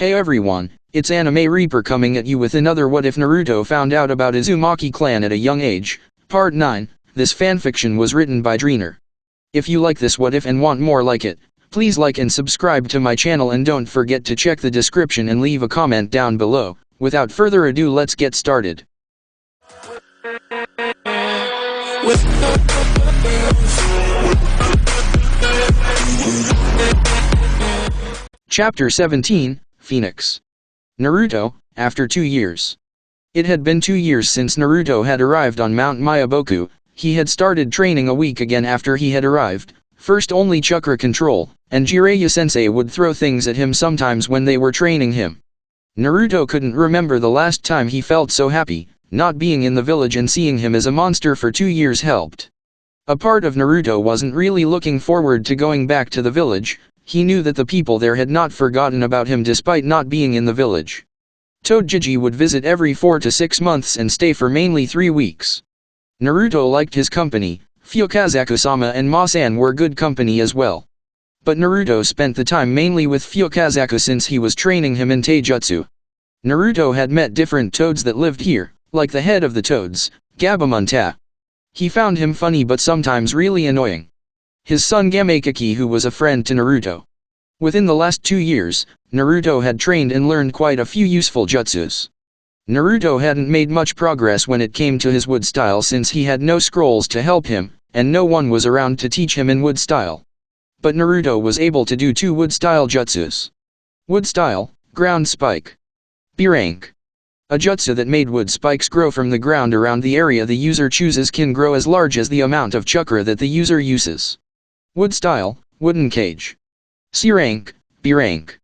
Hey everyone, it's Anime Reaper coming at you with another What If Naruto Found Out About Uzumaki Clan at a Young Age, Part 9. This fanfiction was written by Dreener. If you like this what if and want more like it, please like and subscribe to my channel and don't forget to check the description and leave a comment down below. Without further ado, let's get started. Chapter 17, Phoenix. Naruto, after 2 years. It had been 2 years since Naruto had arrived on Mount Myoboku. He had started training a week again after he had arrived, first only chakra control, and Jiraiya-sensei would throw things at him sometimes when they were training him. Naruto couldn't remember the last time he felt so happy. Not being in the village and seeing him as a monster for 2 years helped. A part of Naruto wasn't really looking forward to going back to the village. He knew that the people there had not forgotten about him despite not being in the village. Hokage would visit every 4 to 6 months and stay for mainly 3 weeks. Naruto liked his company. Fukazaki-sama and Ma-san were good company as well. But Naruto spent the time mainly with Fukazaki since he was training him in taijutsu. Naruto had met different toads that lived here, like the head of the toads, Gabamunta. He found him funny but sometimes really annoying. His son Gamekaki, who was a friend to Naruto. Within the last 2 years, Naruto had trained and learned quite a few useful jutsus. Naruto hadn't made much progress when it came to his wood style since he had no scrolls to help him, and no one was around to teach him in wood style. But Naruto was able to do 2 wood style jutsus. Wood style, ground spike. B rank. A jutsu that made wood spikes grow from the ground around the area the user chooses can grow as large as the amount of chakra that the user uses. Wood style, wooden cage. C rank, B rank.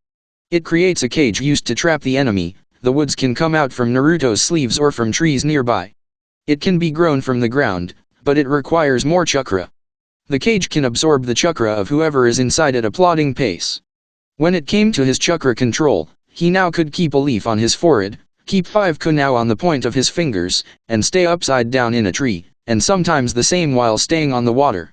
It creates a cage used to trap the enemy. The woods can come out from Naruto's sleeves or from trees nearby. It can be grown from the ground, but it requires more chakra. The cage can absorb the chakra of whoever is inside at a plodding pace. When it came to his chakra control, he now could keep a leaf on his forehead, keep 5 kunai on the point of his fingers, and stay upside down in a tree, and sometimes the same while staying on the water.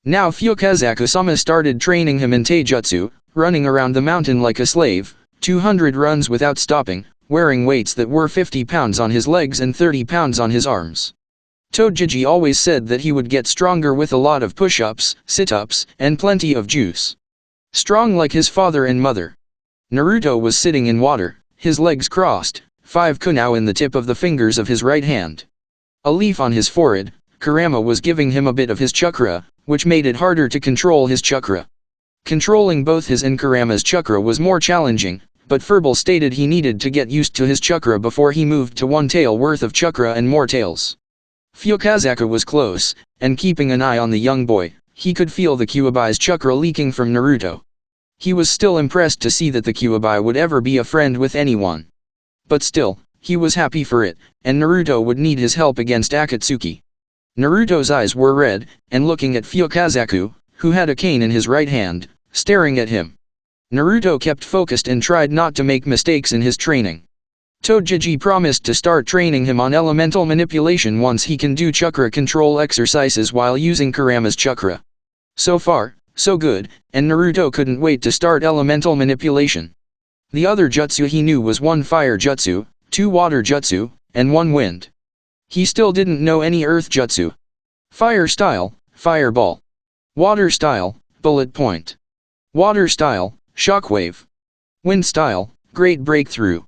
Now Fukazaki-sama started training him in taijutsu, running around the mountain like a slave, 200 runs without stopping, wearing weights that were 50 pounds on his legs and 30 pounds on his arms. Hokage always said that he would get stronger with a lot of push-ups, sit-ups, and plenty of juice. Strong like his father and mother. Naruto was sitting in water, his legs crossed, 5 kunai in the tip of the fingers of his right hand. A leaf on his forehead. Kurama was giving him a bit of his chakra, which made it harder to control his chakra. Controlling both his and Kurama's chakra was more challenging, but Furball stated he needed to get used to his chakra before he moved to 1 tail worth of chakra and more tails. Fukazaki was close, and keeping an eye on the young boy. He could feel the Kyuubi's chakra leaking from Naruto. He was still impressed to see that the Kyuubi would ever be a friend with anyone. But still, he was happy for it, and Naruto would need his help against Akatsuki. Naruto's eyes were red, and looking at Fukazaki, who had a cane in his right hand, staring at him. Naruto kept focused and tried not to make mistakes in his training. Hokage promised to start training him on elemental manipulation once he can do chakra control exercises while using Kurama's chakra. So far, so good, and Naruto couldn't wait to start elemental manipulation. The other jutsu he knew was 1 fire jutsu, 2 water jutsu, and 1 wind. He still didn't know any earth jutsu. Fire style, fireball. Water style, bullet point. Water style, shockwave. Wind style, great breakthrough.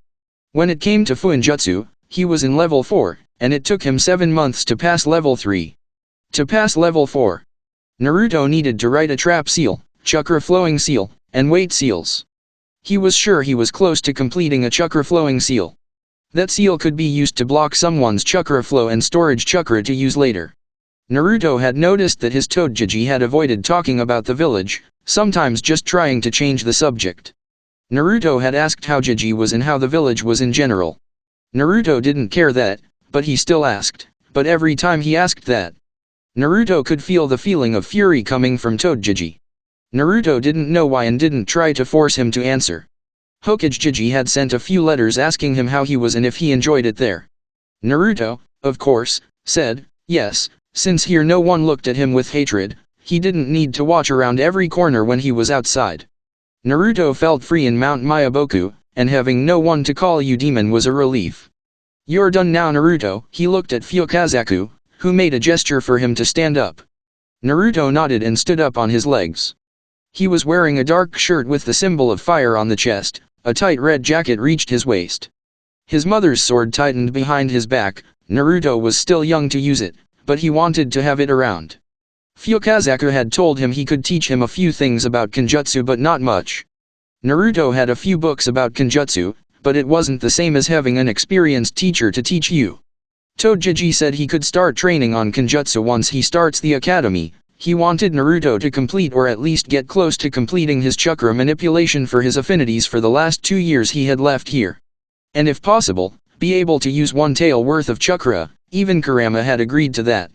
When it came to Fuinjutsu, he was in level 4, and it took him 7 months to pass level 3. To pass level 4, Naruto needed to write a trap seal, chakra flowing seal, and weight seals. He was sure he was close to completing a chakra flowing seal. That seal could be used to block someone's chakra flow and storage chakra to use later. Naruto had noticed that his Hokage had avoided talking about the village, sometimes just trying to change the subject. Naruto had asked how Hokage was and how the village was in general. Naruto didn't care that, but he still asked, but every time he asked that, Naruto could feel the feeling of fury coming from Hokage. Naruto didn't know why and didn't try to force him to answer. Hokage had sent a few letters asking him how he was and if he enjoyed it there. Naruto, of course, said, yes, since here no one looked at him with hatred, he didn't need to watch around every corner when he was outside. Naruto felt free in Mount Myoboku, and having no one to call you demon was a relief. You're done now, Naruto. He looked at Fukazaku, who made a gesture for him to stand up. Naruto nodded and stood up on his legs. He was wearing a dark shirt with the symbol of fire on the chest, a tight red jacket reached his waist. His mother's sword tightened behind his back. Naruto was still young to use it, but he wanted to have it around. Fukazaku had told him he could teach him a few things about Kenjutsu but not much. Naruto had a few books about Kenjutsu, but it wasn't the same as having an experienced teacher to teach you. Togeji said he could start training on Kenjutsu once he starts the academy. He wanted Naruto to complete or at least get close to completing his chakra manipulation for his affinities for the last 2 years he had left here. And if possible, be able to use 1 tael worth of chakra. Even Kurama had agreed to that.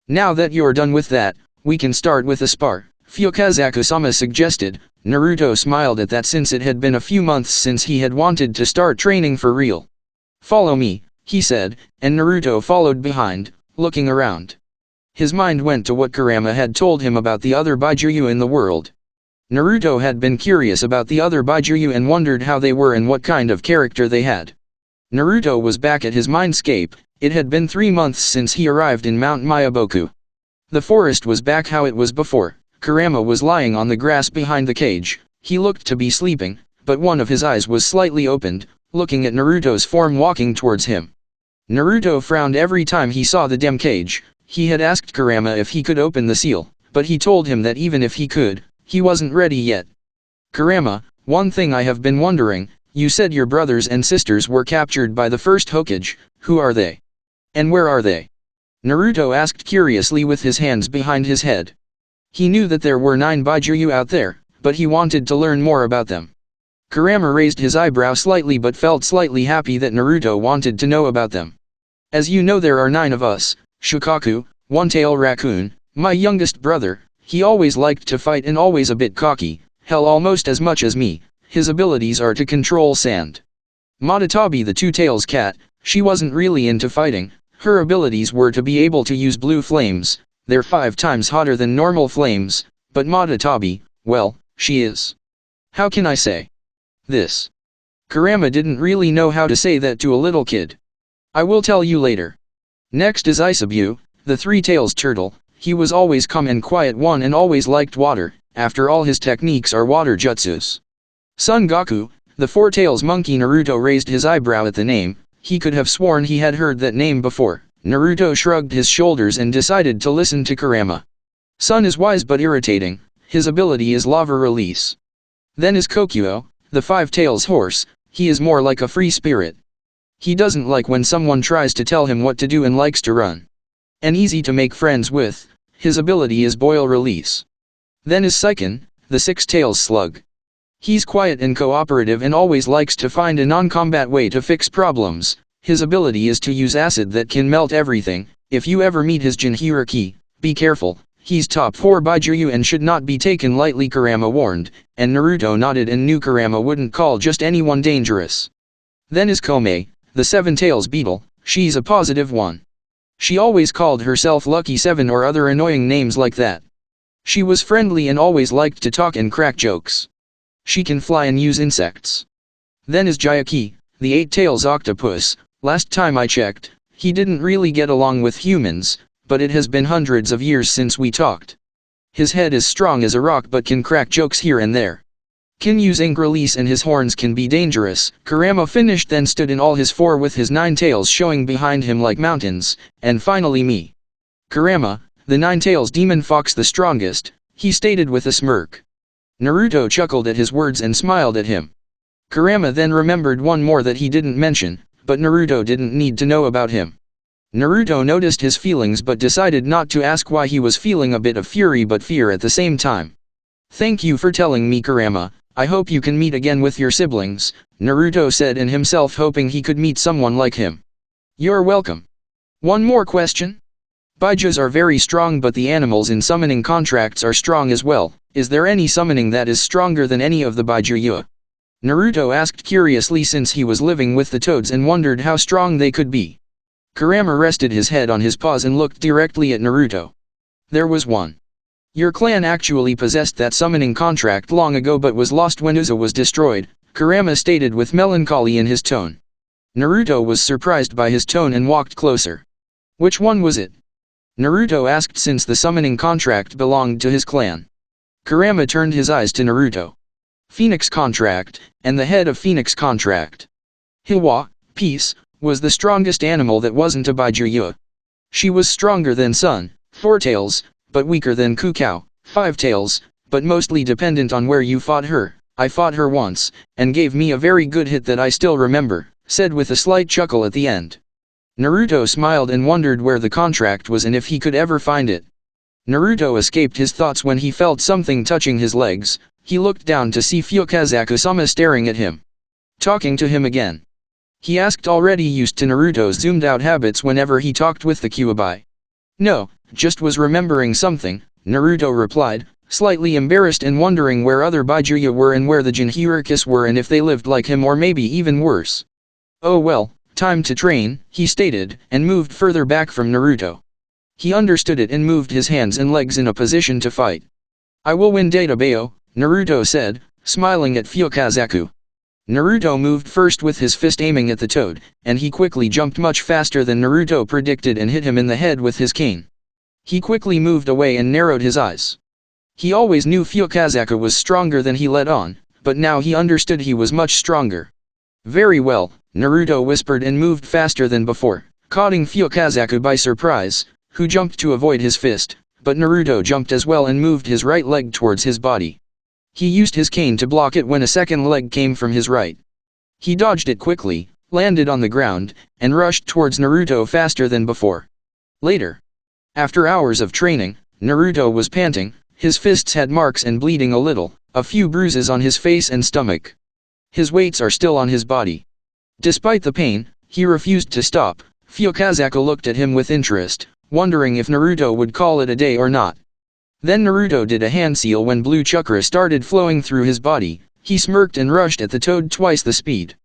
Now that you're done with that, we can start with a spar, Fukazaku-sama suggested. Naruto smiled at that since it had been a few months since he had wanted to start training for real. Follow me, he said, and Naruto followed behind, looking around. His mind went to what Kurama had told him about the other Baijuyu in the world. Naruto had been curious about the other Baijuyu and wondered how they were and what kind of character they had. Naruto was back at his mindscape. It had been 3 months since he arrived in Mount Myoboku. The forest was back how it was before. Kurama was lying on the grass behind the cage. He looked to be sleeping, but one of his eyes was slightly opened, looking at Naruto's form walking towards him. Naruto frowned every time he saw the dim cage. He had asked Kurama if he could open the seal, but he told him that even if he could, he wasn't ready yet. Kurama, one thing I have been wondering, you said your brothers and sisters were captured by the first Hokage. Who are they? And where are they? Naruto asked curiously with his hands behind his head. He knew that there were 9 Baijuyu out there, but he wanted to learn more about them. Kurama raised his eyebrow slightly but felt slightly happy that Naruto wanted to know about them. As you know, there are 9 of us. Shukaku, One-Tail Raccoon, my youngest brother, he always liked to fight and always a bit cocky, hell almost as much as me. His abilities are to control sand. Madatabi the Two-Tails cat, she wasn't really into fighting. Her abilities were to be able to use blue flames. They're 5 times hotter than normal flames, but Madatabi, well, she is. How can I say this? Kurama didn't really know how to say that to a little kid. I will tell you later. Next is Isabu, the 3-tails turtle. He was always calm and quiet one and always liked water. After all, his techniques are water jutsus. Son Goku, the 4-tails monkey. Naruto raised his eyebrow at the name. He could have sworn he had heard that name before. Naruto shrugged his shoulders and decided to listen to Kurama. Sun is wise but irritating. His ability is lava release. Then is Kokuo, the 5-tails horse. He is more like a free spirit. He doesn't like when someone tries to tell him what to do and likes to run. And easy to make friends with. His ability is boil release. Then is Seiken, the 6-tails slug. He's quiet and cooperative and always likes to find a non-combat way to fix problems. His ability is to use acid that can melt everything. If you ever meet his Jinchuriki, be careful. He's top 4 Baijuyu and should not be taken lightly, Kurama warned, and Naruto nodded and knew Kurama wouldn't call just anyone dangerous. Then is Kome, the 7-tails beetle. She's a positive one. She always called herself Lucky 7 or other annoying names like that. She was friendly and always liked to talk and crack jokes. She can fly and use insects. Then is Jayaki, the 8-tails octopus. Last time I checked, he didn't really get along with humans, but it has been hundreds of years since we talked. His head is strong as a rock but can crack jokes here and there. Can use ink release and his horns can be dangerous. Kurama finished, then stood in all his 4 with his 9 tails showing behind him like mountains, and finally me. Kurama, the 9-tails demon fox, the strongest, he stated with a smirk. Naruto chuckled at his words and smiled at him. Kurama then remembered one more that he didn't mention, but Naruto didn't need to know about him. Naruto noticed his feelings but decided not to ask why. He was feeling a bit of fury but fear at the same time. Thank you for telling me, Kurama. I hope you can meet again with your siblings, Naruto said in himself, hoping he could meet someone like him. You're welcome. One more question? Baijus are very strong, but the animals in summoning contracts are strong as well. Is there any summoning that is stronger than any of the Baijuyu? Naruto asked curiously, since he was living with the toads and wondered how strong they could be. Kurama rested his head on his paws and looked directly at Naruto. There was one. Your clan actually possessed that summoning contract long ago but was lost when Uza was destroyed, Kurama stated with melancholy in his tone. Naruto was surprised by his tone and walked closer. Which one was it? Naruto asked since the summoning contract belonged to his clan. Kurama turned his eyes to Naruto. Phoenix contract, and the head of Phoenix contract. Hiwa, peace, was the strongest animal that wasn't a Baijuya. She was stronger than Sun, 4 tails, but weaker than Kukao, 5 tails, but mostly dependent on where you fought her. I fought her once, and gave me a very good hit that I still remember, said with a slight chuckle at the end. Naruto smiled and wondered where the contract was and if he could ever find it. Naruto escaped his thoughts when he felt something touching his legs. He looked down to see Fukazaku-sama staring at him. Talking to him again. He asked, already used to Naruto's zoomed-out habits whenever he talked with the Kyuubi. No, just was remembering something, Naruto replied, slightly embarrassed and wondering where other Baijuya were and where the Jinchurikis were and if they lived like him or maybe even worse. Oh well, time to train, he stated, and moved further back from Naruto. He understood it and moved his hands and legs in a position to fight. I will win Databayo, Naruto said, smiling at Fukazaku. Naruto moved first with his fist aiming at the toad, and he quickly jumped much faster than Naruto predicted and hit him in the head with his cane. He quickly moved away and narrowed his eyes. He always knew Fukazaku was stronger than he let on, but now he understood he was much stronger. Very well, Naruto whispered and moved faster than before, caughting Fukazaku by surprise, who jumped to avoid his fist, but Naruto jumped as well and moved his right leg towards his body. He used his cane to block it when a second leg came from his right. He dodged it quickly, landed on the ground, and rushed towards Naruto faster than before. Later. After hours of training, Naruto was panting, his fists had marks and bleeding a little, a few bruises on his face and stomach. His weights are still on his body. Despite the pain, he refused to stop. Fukazaku looked at him with interest, wondering if Naruto would call it a day or not. Then Naruto did a hand seal when blue chakra started flowing through his body. He smirked and rushed at the toad twice the speed.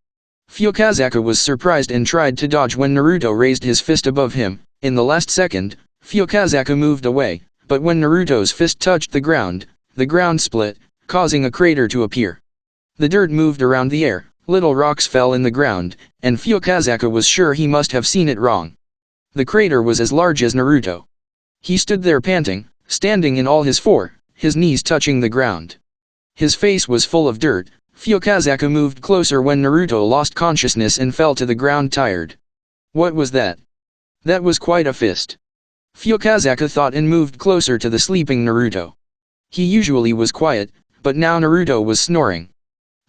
Fukazaku was surprised and tried to dodge when Naruto raised his fist above him. In the last second, Fukazaku moved away, but when Naruto's fist touched the ground split, causing a crater to appear. The dirt moved around the air, little rocks fell in the ground, and Fukazaku was sure he must have seen it wrong. The crater was as large as Naruto. He stood there panting, standing in all his four, his knees touching the ground. His face was full of dirt. Fukazaku moved closer when Naruto lost consciousness and fell to the ground tired. What was that? That was quite a fist. Fukazaku thought and moved closer to the sleeping Naruto. He usually was quiet, but now Naruto was snoring.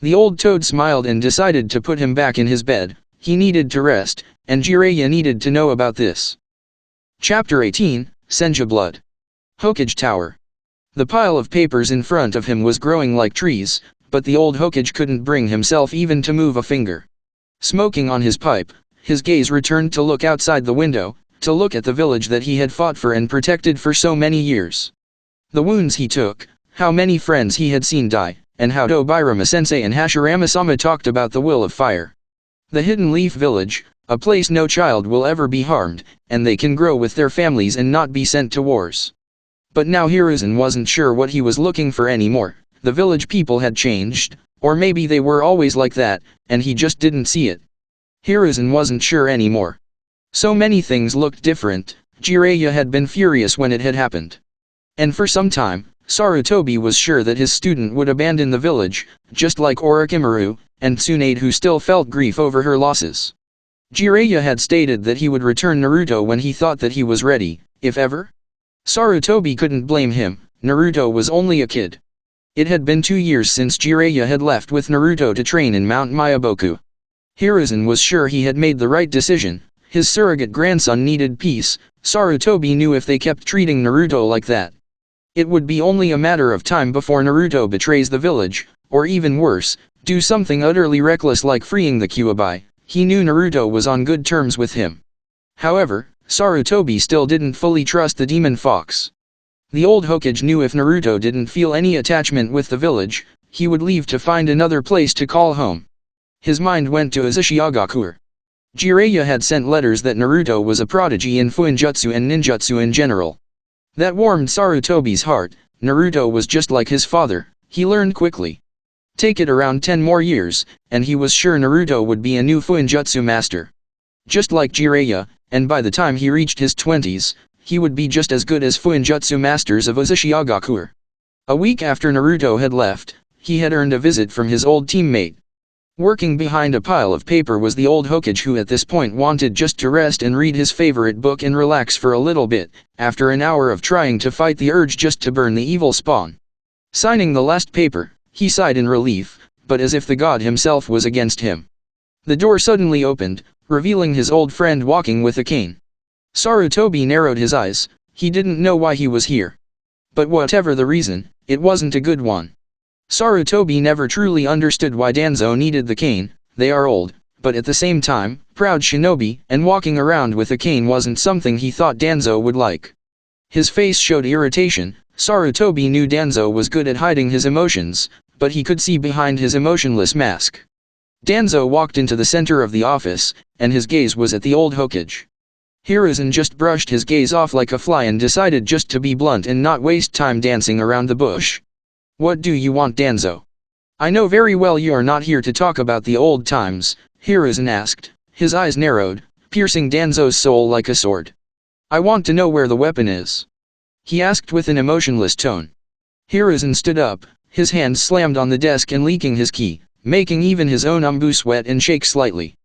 The old toad smiled and decided to put him back in his bed. He needed to rest, and Jiraiya needed to know about this. Chapter 18, Senju Blood. Hokage Tower. The pile of papers in front of him was growing like trees, but the old Hokage couldn't bring himself even to move a finger. Smoking on his pipe, his gaze returned to look outside the window, to look at the village that he had fought for and protected for so many years. The wounds he took, how many friends he had seen die, and how Tobirama-sensei and Hashirama-sama talked about the will of fire. The Hidden Leaf Village, a place no child will ever be harmed, and they can grow with their families and not be sent to wars. But now Hiruzen wasn't sure what he was looking for anymore. The village people had changed, or maybe they were always like that, and he just didn't see it. Hiruzen wasn't sure anymore. So many things looked different. Jiraiya had been furious when it had happened. And for some time, Sarutobi was sure that his student would abandon the village, just like Orochimaru, and Tsunade, who still felt grief over her losses. Jiraiya had stated that he would return Naruto when he thought that he was ready, if ever. Sarutobi couldn't blame him. Naruto was only a kid. It had been 2 years since Jiraiya had left with Naruto to train in Mount Myoboku. Hiruzen was sure he had made the right decision. His surrogate grandson needed peace. Sarutobi knew if they kept treating Naruto like that, it would be only a matter of time before Naruto betrays the village, or even worse, do something utterly reckless like freeing the Kyuubi. He knew Naruto was on good terms with him. However, Sarutobi still didn't fully trust the demon fox. The old Hokage knew if Naruto didn't feel any attachment with the village, he would leave to find another place to call home. His mind went to Uzumaki. Jiraiya had sent letters that Naruto was a prodigy in fuinjutsu and ninjutsu in general. That warmed Sarutobi's heart. Naruto was just like his father, he learned quickly. Take it around 10 more years, and he was sure Naruto would be a new Fuinjutsu master. Just like Jiraiya, and by the time he reached his 20s, he would be just as good as Fuinjutsu masters of Uzumaki. A week after Naruto had left, he had earned a visit from his old teammate. Working behind a pile of paper was the old Hokage, who at this point wanted just to rest and read his favorite book and relax for a little bit, after an hour of trying to fight the urge just to burn the evil spawn. Signing the last paper, he sighed in relief, but as if the god himself was against him. The door suddenly opened, revealing his old friend walking with a cane. Sarutobi narrowed his eyes. He didn't know why he was here. But whatever the reason, it wasn't a good one. Sarutobi never truly understood why Danzo needed the cane. They are old, but at the same time, proud shinobi, and walking around with a cane wasn't something he thought Danzo would like. His face showed irritation. Sarutobi knew Danzo was good at hiding his emotions, but he could see behind his emotionless mask. Danzo walked into the center of the office, and his gaze was at the old Hokage. Hiruzen just brushed his gaze off like a fly and decided just to be blunt and not waste time dancing around the bush. "What do you want, Danzo?" "I know very well you are not here to talk about the old times," Hiruzen asked. His eyes narrowed, piercing Danzo's soul like a sword. "I want to know where the weapon is," he asked with an emotionless tone. Hiruzen stood up, his hand slammed on the desk and leaking his ki, making even his own umbu sweat and shake slightly.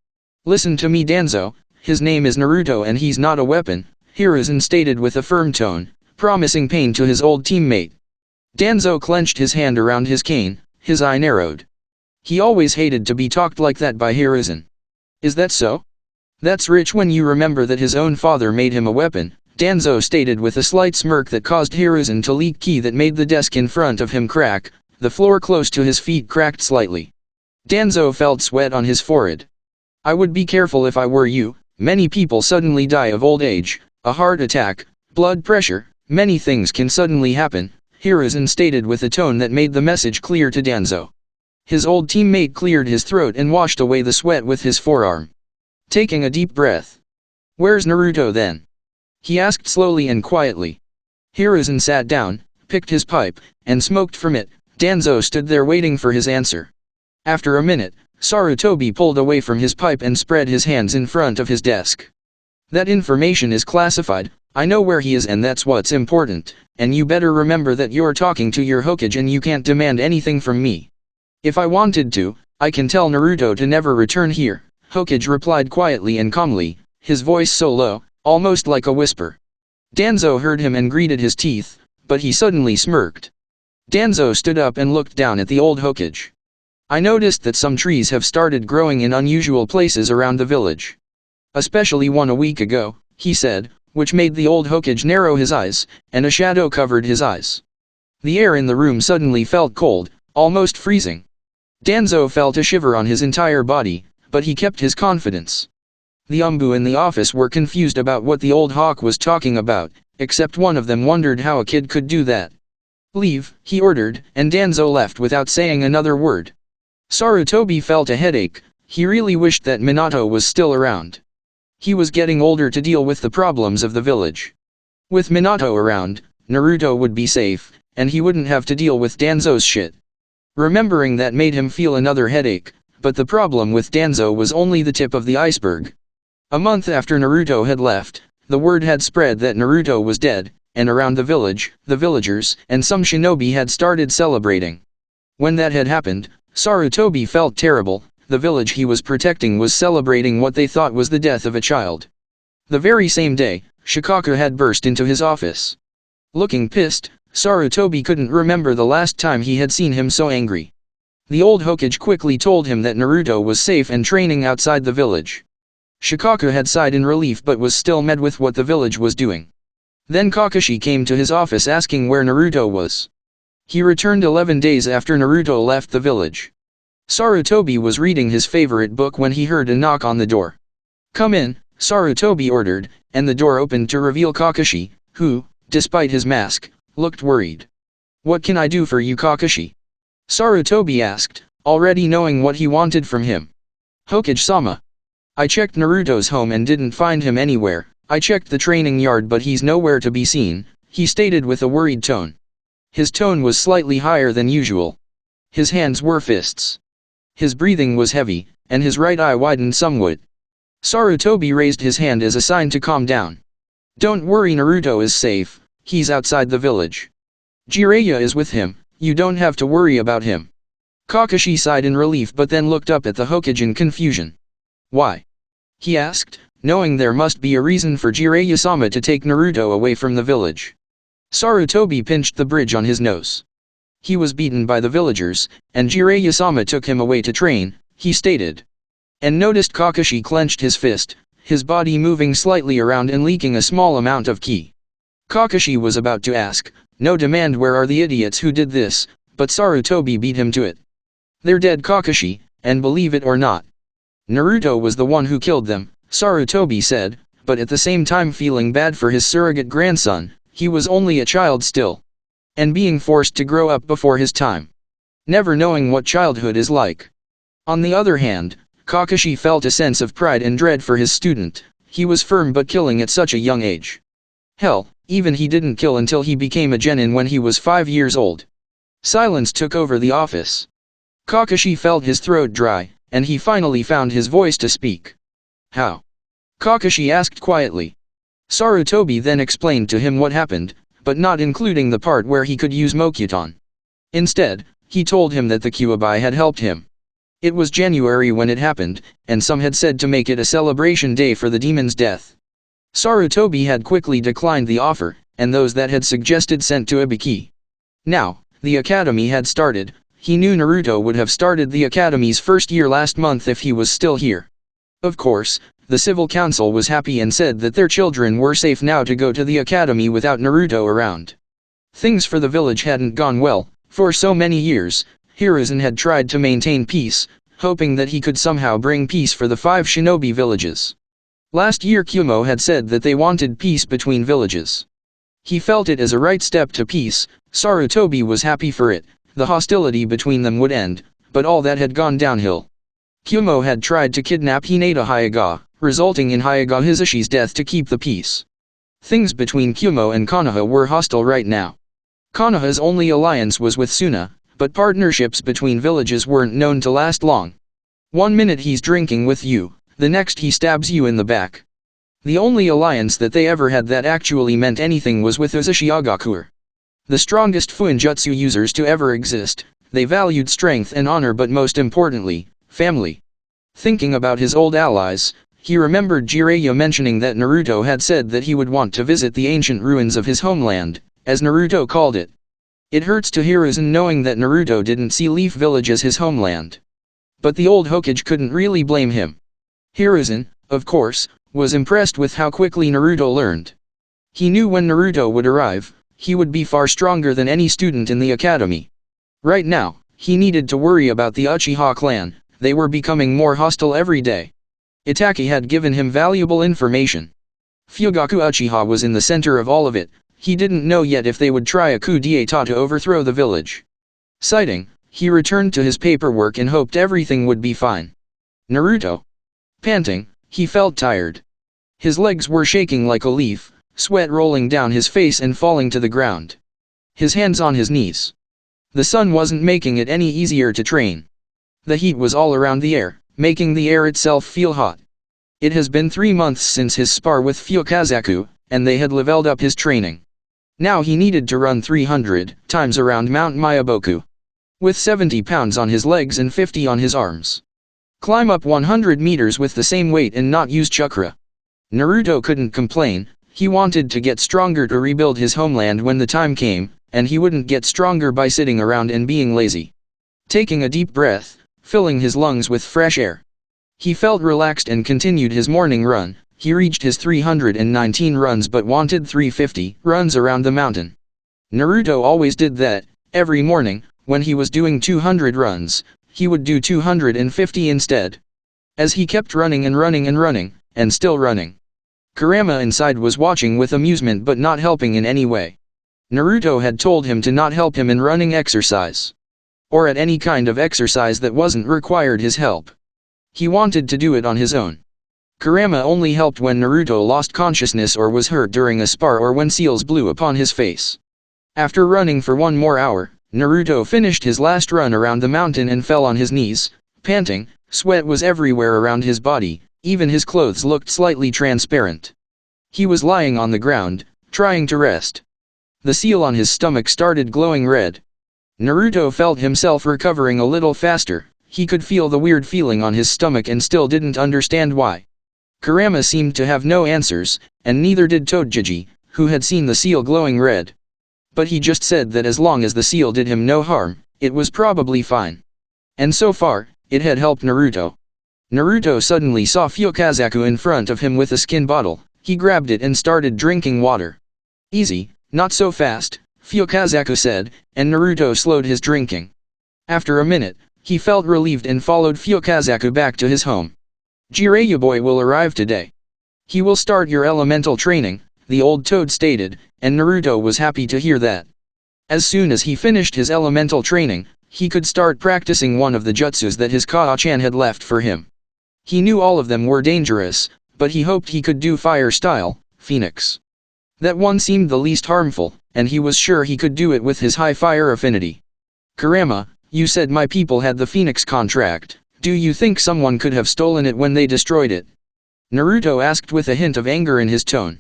"Listen to me, Danzo, his name is Naruto and he's not a weapon," Hiruzen stated with a firm tone, promising pain to his old teammate. Danzo clenched his hand around his cane, his eye narrowed. He always hated to be talked like that by Hiruzen. "Is that so? That's rich when you remember that his own father made him a weapon," Danzo stated with a slight smirk that caused Hiruzen to leak ki that made the desk in front of him crack. The floor close to his feet cracked slightly. Danzo felt sweat on his forehead. "I would be careful if I were you. Many people suddenly die of old age, a heart attack, blood pressure, many things can suddenly happen," Hiruzen stated with a tone that made the message clear to Danzo. His old teammate cleared his throat and washed away the sweat with his forearm. Taking a deep breath. "Where's Naruto then?" he asked slowly and quietly. Hiruzen sat down, picked his pipe, and smoked from it. Danzo stood there waiting for his answer. After a minute, Sarutobi pulled away from his pipe and spread his hands in front of his desk. "That information is classified. I know where he is and that's what's important, and you better remember that you're talking to your Hokage and you can't demand anything from me. If I wanted to, I can tell Naruto to never return here," Hokage replied quietly and calmly, his voice so low, almost like a whisper. Danzo heard him and gritted his teeth, but he suddenly smirked. Danzo stood up and looked down at the old Hokage. "I noticed that some trees have started growing in unusual places around the village. Especially one a week ago," he said, which made the old Hokage narrow his eyes, and a shadow covered his eyes. The air in the room suddenly felt cold, almost freezing. Danzo felt a shiver on his entire body, but he kept his confidence. The umbu in the office were confused about what the old hawk was talking about, except one of them wondered how a kid could do that. "Leave," he ordered, and Danzo left without saying another word. Sarutobi felt a headache. He really wished that Minato was still around. He was getting older to deal with the problems of the village. With Minato around, Naruto would be safe, and he wouldn't have to deal with Danzo's shit. Remembering that made him feel another headache, but the problem with Danzo was only the tip of the iceberg. A month after Naruto had left, the word had spread that Naruto was dead, and around the village, the villagers and some shinobi had started celebrating. When that had happened, Sarutobi felt terrible. The village he was protecting was celebrating what they thought was the death of a child. The very same day, Shikaka had burst into his office. Looking pissed, Sarutobi couldn't remember the last time he had seen him so angry. The old Hokage quickly told him that Naruto was safe and training outside the village. Shikaka had sighed in relief but was still mad with what the village was doing. Then Kakashi came to his office asking where Naruto was. He returned 11 days after Naruto left the village. Sarutobi was reading his favorite book when he heard a knock on the door. "Come in," Sarutobi ordered, and the door opened to reveal Kakashi, who, despite his mask, looked worried. "What can I do for you, Kakashi?" Sarutobi asked, already knowing what he wanted from him. "Hokage-sama. I checked Naruto's home and didn't find him anywhere. I checked the training yard but he's nowhere to be seen," he stated with a worried tone. His tone was slightly higher than usual. His hands were fists. His breathing was heavy, and his right eye widened somewhat. Sarutobi raised his hand as a sign to calm down. Don't worry, Naruto is safe, he's outside the village. Jiraiya is with him, you don't have to worry about him. Kakashi sighed in relief but then looked up at the Hokage in confusion. Why? He asked, knowing there must be a reason for Jiraiya-sama to take Naruto away from the village. Sarutobi pinched the bridge on his nose. He was beaten by the villagers, and Jiraiya-sama took him away to train, he stated. And noticed Kakashi clenched his fist, his body moving slightly around and leaking a small amount of ki. Kakashi was about to ask, no demand, where are the idiots who did this, but Sarutobi beat him to it. They're dead, Kakashi, and believe it or not. Naruto was the one who killed them, Sarutobi said, but at the same time feeling bad for his surrogate grandson. He was only a child still. And being forced to grow up before his time. Never knowing what childhood is like. On the other hand, Kakashi felt a sense of pride and dread for his student. He was firm but killing at such a young age. Hell, even he didn't kill until he became a genin when he was 5 years old. Silence took over the office. Kakashi felt his throat dry, and he finally found his voice to speak. How? Kakashi asked quietly. Sarutobi then explained to him what happened, but not including the part where he could use Mokuton. Instead, he told him that the Kyuubi had helped him. It was January when it happened, and some had said to make it a celebration day for the demon's death. Sarutobi had quickly declined the offer, and those that had suggested sent to Ibiki. Now, the academy had started. He knew Naruto would have started the academy's first year last month if he was still here. Of course, the civil council was happy and said that their children were safe now to go to the academy without Naruto around. Things for the village hadn't gone well. For so many years, Hiruzen had tried to maintain peace, hoping that he could somehow bring peace for the 5 shinobi villages. Last year Kumo had said that they wanted peace between villages. He felt it as a right step to peace. Sarutobi was happy for it. The hostility between them would end, but all that had gone downhill. Kumo had tried to kidnap Hinata Hyuga, resulting in Hyuga Hisashi's death to keep the peace. Things between Kumo and Konoha were hostile right now. Konoha's only alliance was with Suna, but partnerships between villages weren't known to last long. One minute he's drinking with you, the next he stabs you in the back. The only alliance that they ever had that actually meant anything was with Hisashi Agakure. The strongest Fuinjutsu users to ever exist. They valued strength and honor, but most importantly, family. Thinking about his old allies, he remembered Jiraiya mentioning that Naruto had said that he would want to visit the ancient ruins of his homeland, as Naruto called it. It hurts to Hiruzen knowing that Naruto didn't see Leaf Village as his homeland. But the old Hokage couldn't really blame him. Hiruzen, of course, was impressed with how quickly Naruto learned. He knew when Naruto would arrive, he would be far stronger than any student in the academy. Right now, he needed to worry about the Uchiha clan. They were becoming more hostile every day. Itachi had given him valuable information. Fugaku Uchiha was in the center of all of it. He didn't know yet if they would try a coup d'état to overthrow the village. Sighing, he returned to his paperwork and hoped everything would be fine. Naruto. Panting, he felt tired. His legs were shaking like a leaf, sweat rolling down his face and falling to the ground. His hands on his knees. The sun wasn't making it any easier to train. The heat was all around the air, making the air itself feel hot. It has been 3 months since his spar with Fukazaku, and they had leveled up his training. Now he needed to run 300 times around Mount Myoboku. With 70 pounds on his legs and 50 on his arms. Climb up 100 meters with the same weight and not use chakra. Naruto couldn't complain. He wanted to get stronger to rebuild his homeland when the time came, and he wouldn't get stronger by sitting around and being lazy. Taking a deep breath, filling his lungs with fresh air. He felt relaxed and continued his morning run. He reached his 319 runs but wanted 350 runs around the mountain. Naruto always did that. Every morning, when he was doing 200 runs, he would do 250 instead. As he kept running and running and running, and still running. Kurama inside was watching with amusement but not helping in any way. Naruto had told him to not help him in running exercise. Or at any kind of exercise that wasn't required his help. He wanted to do it on his own. Kurama only helped when Naruto lost consciousness or was hurt during a spar or when seals blew upon his face. After running for 1 more hour, Naruto finished his last run around the mountain and fell on his knees, panting. Sweat was everywhere around his body, even his clothes looked slightly transparent. He was lying on the ground, trying to rest. The seal on his stomach started glowing red. Naruto felt himself recovering a little faster. He could feel the weird feeling on his stomach and still didn't understand why. Kurama seemed to have no answers, and neither did Togeji, who had seen the seal glowing red. But he just said that as long as the seal did him no harm, it was probably fine. And so far, it had helped Naruto. Naruto suddenly saw Fukazaku in front of him with a skin bottle. He grabbed it and started drinking water. Easy, not so fast, Fukazaku said, and Naruto slowed his drinking. After a minute, he felt relieved and followed Fukazaku back to his home. Jiraiya boy will arrive today. He will start your elemental training, the old toad stated, and Naruto was happy to hear that. As soon as he finished his elemental training, he could start practicing one of the jutsus that his Kaa-chan had left for him. He knew all of them were dangerous, but he hoped he could do fire style, Phoenix. That one seemed the least harmful, and he was sure he could do it with his high fire affinity. Kurama, you said my people had the Phoenix contract. Do you think someone could have stolen it when they destroyed it? Naruto asked with a hint of anger in his tone.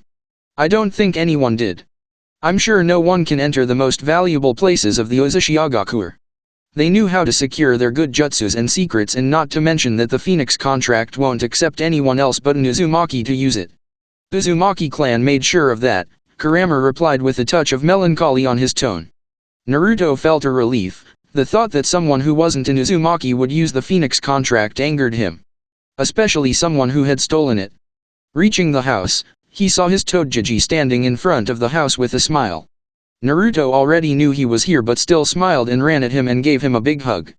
I don't think anyone did. I'm sure no one can enter the most valuable places of the Uzumaki. They knew how to secure their good jutsus and secrets, and not to mention that the Phoenix contract won't accept anyone else but an Uzumaki to use it. Uzumaki clan made sure of that, Kurama replied with a touch of melancholy on his tone. Naruto felt a relief. The thought that someone who wasn't an Uzumaki would use the Phoenix contract angered him. Especially someone who had stolen it. Reaching the house, he saw his Togeji standing in front of the house with a smile. Naruto already knew he was here but still smiled and ran at him and gave him a big hug.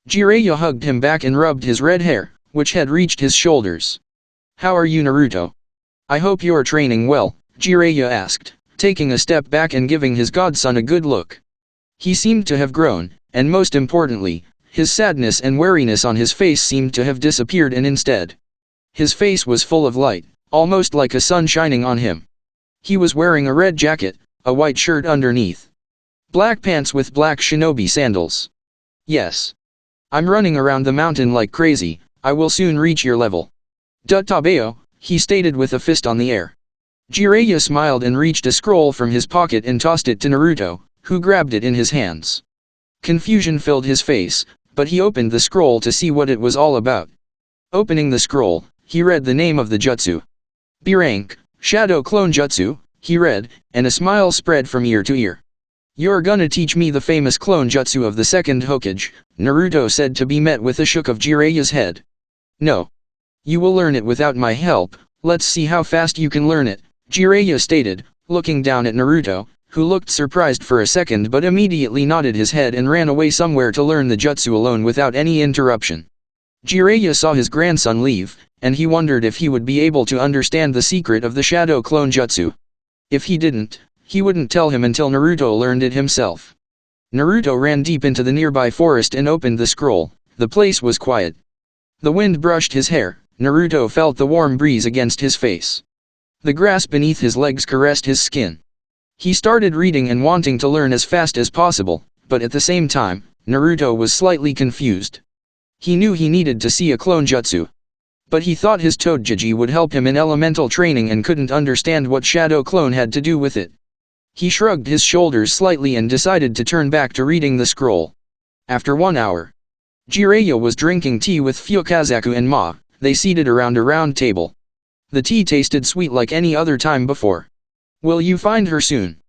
Jiraiya hugged him back and rubbed his red hair, which had reached his shoulders. How are you, Naruto? I hope you're training well, Jiraiya asked, taking a step back and giving his godson a good look. He seemed to have grown, and most importantly, his sadness and weariness on his face seemed to have disappeared, and instead, his face was full of light, almost like a sun shining on him. He was wearing a red jacket, a white shirt underneath. Black pants with black shinobi sandals. Yes. I'm running around the mountain like crazy. I will soon reach your level. Tabeo, he stated with a fist on the air. Jiraiya smiled and reached a scroll from his pocket and tossed it to Naruto, who grabbed it in his hands. Confusion filled his face, but he opened the scroll to see what it was all about. Opening the scroll, he read the name of the jutsu. B rank, Shadow Clone Jutsu, he read, and a smile spread from ear to ear. You're gonna teach me the famous clone jutsu of the second Hokage, Naruto said, to be met with a shook of Jiraiya's head. No. You will learn it without my help. Let's see how fast you can learn it, Jiraiya stated, looking down at Naruto, who looked surprised for a second but immediately nodded his head and ran away somewhere to learn the jutsu alone without any interruption. Jiraiya saw his grandson leave, and he wondered if he would be able to understand the secret of the Shadow Clone Jutsu. If he didn't, he wouldn't tell him until Naruto learned it himself. Naruto ran deep into the nearby forest and opened the scroll. The place was quiet. The wind brushed his hair. Naruto felt the warm breeze against his face. The grass beneath his legs caressed his skin. He started reading and wanting to learn as fast as possible, but at the same time, Naruto was slightly confused. He knew he needed to see a clone jutsu. But he thought his Togeji would help him in elemental training and couldn't understand what Shadow Clone had to do with it. He shrugged his shoulders slightly and decided to turn back to reading the scroll. After 1 hour, Jiraiya was drinking tea with Fukazaku and Ma. They seated around a round table. The tea tasted sweet like any other time before. Will you find her soon?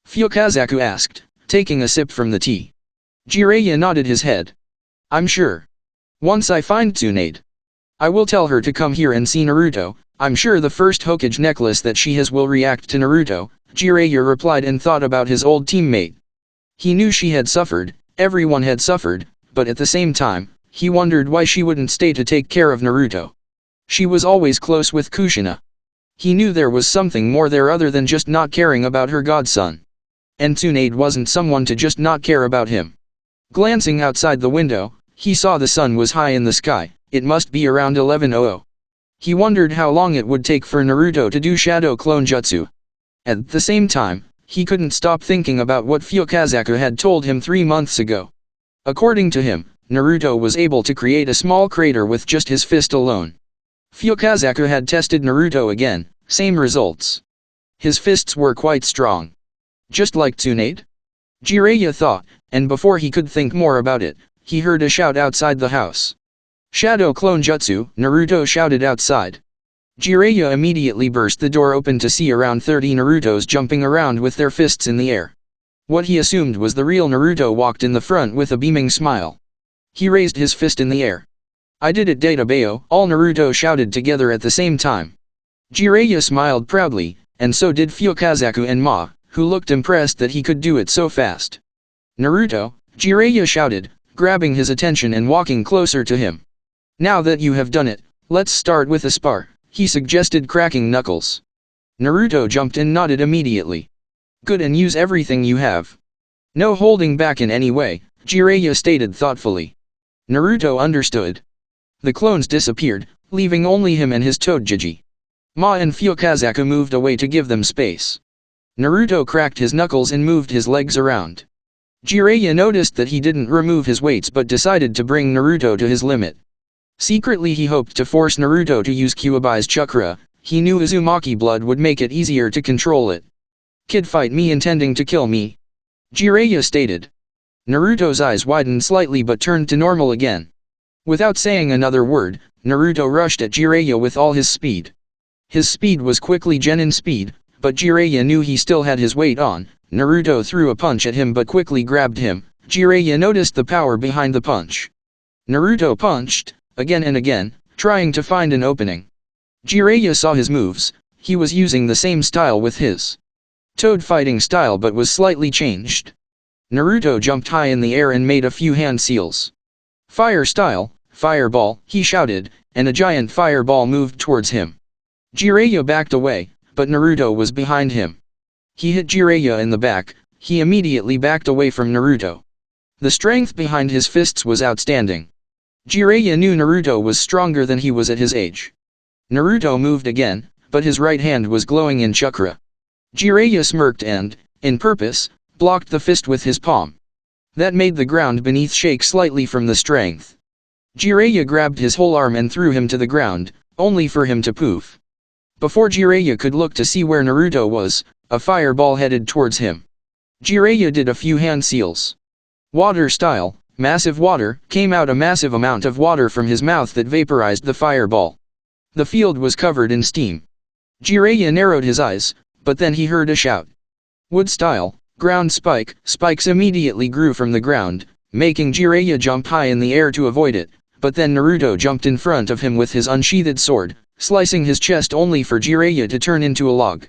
Fukazaku asked, taking a sip from the tea. Jiraiya nodded his head. I'm sure. Once I find Tsunade, I will tell her to come here and see Naruto. I'm sure the first Hokage necklace that she has will react to Naruto, Jiraiya replied and thought about his old teammate. He knew she had suffered, everyone had suffered, but at the same time, he wondered why she wouldn't stay to take care of Naruto. She was always close with Kushina. He knew there was something more there other than just not caring about her godson. And Tsunade wasn't someone to just not care about him. Glancing outside the window, he saw the sun was high in the sky. It must be around 11:00. He wondered how long it would take for Naruto to do Shadow Clone Jutsu. At the same time, He couldn't stop thinking about what Fukazaku had told him 3 months ago. According to him, Naruto was able to create a small crater with just his fist alone. Fukazaku had tested Naruto again, same results. His fists were quite strong. Just like Tsunade? Jiraiya thought, and before he could think more about it, he heard a shout outside the house. Shadow clone jutsu, Naruto shouted outside. Jiraiya immediately burst the door open to see around 30 Narutos jumping around with their fists in the air. What he assumed was the real Naruto walked in the front with a beaming smile. He raised his fist in the air. I did it, Databayo, all Naruto shouted together at the same time. Jiraiya smiled proudly, and so did Fukazaku and Ma, who looked impressed that he could do it so fast. Naruto, Jiraiya shouted, grabbing his attention and walking closer to him. Now that you have done it, let's start with a spar, he suggested, cracking knuckles. Naruto jumped and nodded immediately. Good, and use everything you have. No holding back in any way, Jiraiya stated thoughtfully. Naruto understood. The clones disappeared, leaving only him and his Togeji. Ma and Fukazaku moved away to give them space. Naruto cracked his knuckles and moved his legs around. Jiraiya noticed that he didn't remove his weights but decided to bring Naruto to his limit. Secretly he hoped to force Naruto to use Kyuubi's chakra. He knew Uzumaki blood would make it easier to control it. Kid, fight me intending to kill me? Jiraiya stated. Naruto's eyes widened slightly but turned to normal again. Without saying another word, Naruto rushed at Jiraiya with all his speed. His speed was quickly Genin speed, but Jiraiya knew he still had his weight on. Naruto threw a punch at him but quickly grabbed him. Jiraiya noticed the power behind the punch. Naruto punched, again and again, trying to find an opening. Jiraiya saw his moves. He was using the same style with his Toad fighting style but was slightly changed. Naruto jumped high in the air and made a few hand seals. Fire style, fireball, he shouted, and a giant fireball moved towards him. Jiraiya backed away, but Naruto was behind him. He hit Jiraiya in the back. He immediately backed away from Naruto. The strength behind his fists was outstanding. Jiraiya knew Naruto was stronger than he was at his age. Naruto moved again, but his right hand was glowing in chakra. Jiraiya smirked and, in purpose, blocked the fist with his palm. That made the ground beneath shake slightly from the strength. Jiraiya grabbed his whole arm and threw him to the ground, only for him to poof. Before Jiraiya could look to see where Naruto was, a fireball headed towards him. Jiraiya did a few hand seals. Water style, massive water, came out a massive amount of water from his mouth that vaporized the fireball. The field was covered in steam. Jiraiya narrowed his eyes, but then he heard a shout. Wood style, ground spike, spikes immediately grew from the ground, making Jiraiya jump high in the air to avoid it, but then Naruto jumped in front of him with his unsheathed sword, slicing his chest only for Jiraiya to turn into a log.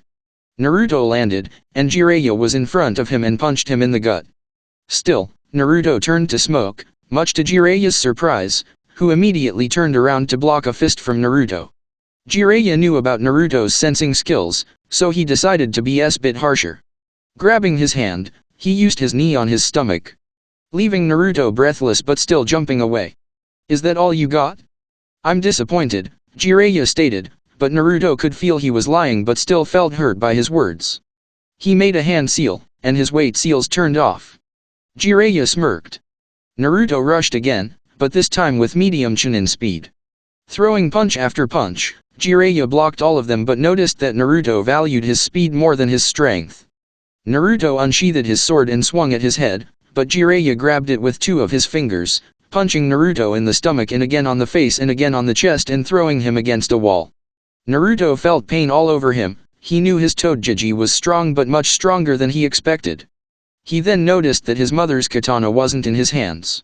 Naruto landed, and Jiraiya was in front of him and punched him in the gut. Still, Naruto turned to smoke, much to Jiraiya's surprise, who immediately turned around to block a fist from Naruto. Jiraiya knew about Naruto's sensing skills, so he decided to be a bit harsher. Grabbing his hand, he used his knee on his stomach, leaving Naruto breathless but still jumping away. Is that all you got? I'm disappointed, Jiraiya stated, but Naruto could feel he was lying but still felt hurt by his words. He made a hand seal, and his weight seals turned off. Jiraiya smirked. Naruto rushed again, but this time with medium Chunin speed. Throwing punch after punch, Jiraiya blocked all of them but noticed that Naruto valued his speed more than his strength. Naruto unsheathed his sword and swung at his head, but Jiraiya grabbed it with 2 of his fingers, punching Naruto in the stomach and again on the face and again on the chest and throwing him against a wall. Naruto felt pain all over him. He knew his Togeji was strong but much stronger than he expected. He then noticed that his mother's katana wasn't in his hands.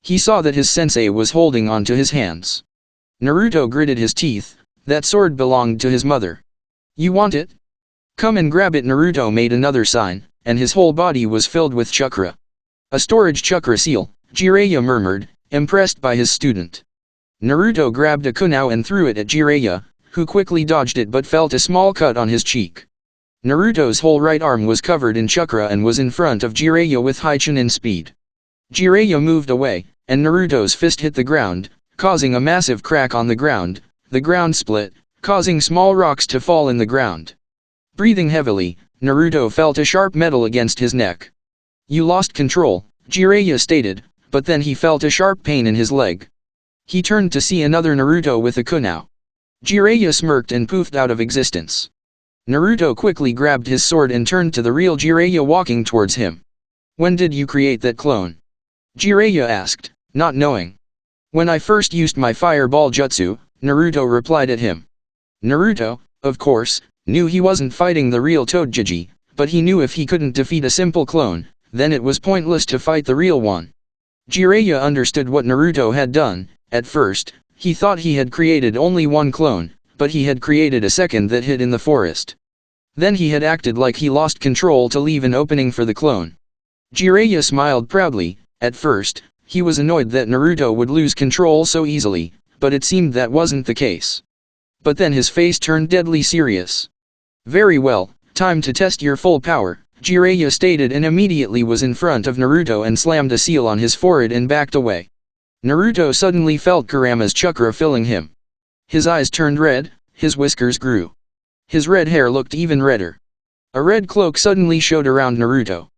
He saw that his sensei was holding on to his hands. Naruto gritted his teeth. That sword belonged to his mother. You want it? Come and grab it. Naruto made another sign, and his whole body was filled with chakra. A storage chakra seal, Jiraiya murmured, impressed by his student. Naruto grabbed a kunai and threw it at Jiraiya, who quickly dodged it but felt a small cut on his cheek. Naruto's whole right arm was covered in chakra and was in front of Jiraiya with high Chunin speed. Jiraiya moved away, and Naruto's fist hit the ground, causing a massive crack on the ground. The ground split, causing small rocks to fall in the ground. Breathing heavily, Naruto felt a sharp metal against his neck. "You lost control," Jiraiya stated, but then he felt a sharp pain in his leg. He turned to see another Naruto with a kunai. Jiraiya smirked and poofed out of existence. Naruto quickly grabbed his sword and turned to the real Jiraiya walking towards him. "When did you create that clone?" Jiraiya asked, not knowing. "When I first used my fireball jutsu," Naruto replied at him. Naruto, of course, knew he wasn't fighting the real Todjiji, but he knew if he couldn't defeat a simple clone, then it was pointless to fight the real one. Jiraiya understood what Naruto had done. At first, he thought he had created only one clone, but he had created a second that hid in the forest. Then he had acted like he lost control to leave an opening for the clone. Jiraiya smiled proudly. At first, he was annoyed that Naruto would lose control so easily, but it seemed that wasn't the case. But then his face turned deadly serious. "Very well, time to test your full power," Jiraiya stated, and immediately was in front of Naruto and slammed a seal on his forehead and backed away. Naruto suddenly felt Kurama's chakra filling him. His eyes turned red, his whiskers grew. His red hair looked even redder. A red cloak suddenly showed around Naruto.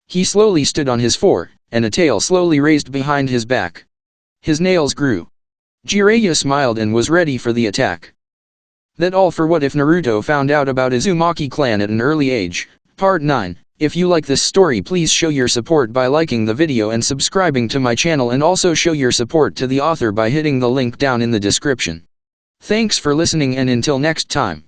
He slowly stood on his four, and a tail slowly raised behind his back. His nails grew. Jiraiya smiled and was ready for the attack. That all for what if Naruto found out about Uzumaki clan at an early age. Part 9. If you like this story, please show your support by liking the video and subscribing to my channel, and also show your support to the author by hitting the link down in the description. Thanks for listening, and until next time.